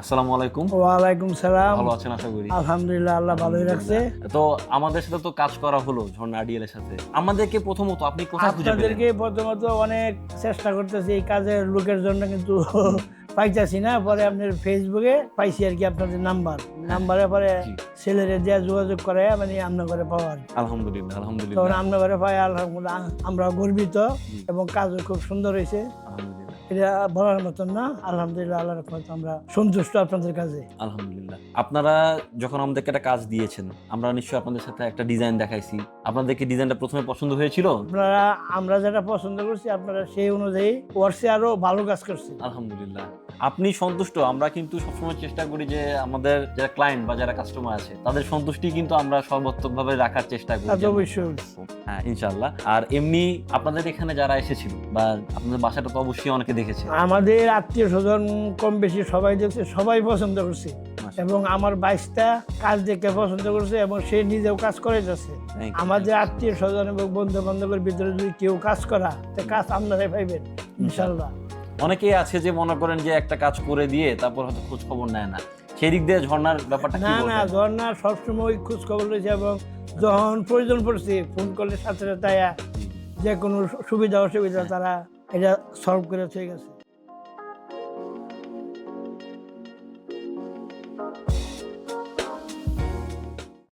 আসসালামু আলাইকুম। ওয়ালাইকুম সালাম। ভালো আছেন আশা করি। আলহামদুলিল্লাহ, আল্লাহ ভালোই রাখছে। তো আমাদের সাথে তো কাজ করা হলো ঝর্ণা আইডিয়াল এর সাথে। আমাদেরকে প্রথমত আপনি কোথায় খুঁজে পেলেন? আপনাদেরকে প্রথমত অনেক চেষ্টা করতেছি এই কাজের লোকের জন্য, কিন্তু পাইতাছি না। পরে আপনার ফেসবুকে পাইছি আর কি আপনাদের নাম্বারে পরে জি। ছেলেরে দিয়ে যোগাযোগ করে মানে আপনার ঘরে পাওয়া আর কি। আলহামদুলিল্লাহ, তখন আলহামদুলিল্লাহ। আপনার ঘরে পাই আলহামদুলিল্লাহ আমরা গর্বিত এবং কাজও খুব সুন্দর হয়েছে। আলহামদুলিল্লাহ, এটা বলার মতন না। আলহামদুলিল্লাহ, আল্লাহর রহমতে আমরা সন্তুষ্ট আপনাদের কাজে। আলহামদুলিল্লাহ। আপনারা যখন আমাদেরকে একটা কাজ দিয়েছেন, আমরা নিশ্চয়ই আপনাদের সাথে একটা ডিজাইন দেখাইছি। আপনাদের কি ডিজাইনটা প্রথমে পছন্দ হয়েছিল? আমরা যেটা পছন্দ করছি আপনারা সেই অনুযায়ী ওয়ার্সে আরো ভালো কাজ করছি। আলহামদুলিল্লাহ। আপনি সন্তুষ্ট? আমরা কিন্তু সবসময় চেষ্টা করি যে আমাদের যারা ক্লায়েন্ট বা যারা কাস্টমার আছে তাদের সন্তুষ্টি কিন্তু আমরা সর্বাত্মকভাবে রাখার চেষ্টা করি। তা তো অবশ্যই। হ্যাঁ, ইনশাআল্লাহ। আর এমনি আপনাদের এখানে যারা এসেছিল বা আপনাদের বাসাটা তো অবশ্যই অনেকে দেখেছে। আমাদের আত্মীয় স্বজন কম বেশি সবাই দেখছে, সবাই পছন্দ করছে এবং আমার বাইশটা কাজ দেখে পছন্দ করছে এবং সে নিজেও কাজ করে যাচ্ছে। আমাদের আত্মীয় স্বজন এবং বন্ধু বান্ধবের ভিতরে যদি কেউ কাজ করা তো কাজ আপনারাই পাইবেন ইনশাল্লাহ। অনেকেই আছে যে মনে করেন যে একটা কাজ করে দিয়ে তারপর হয়তো খোঁজ খবর নেয় না, সেই দিক দিয়ে ঝর্ণার ব্যাপারটা কি না বলবেন? না, ঝর্ণার সবসময় খোঁজ খবর রয়েছে এবং যখন প্রয়োজন পড়ছে ফোন করলে সাথে সাথে যে কোনো সুবিধা অসুবিধা তারা এটা সলভ করে হয়ে গেছে।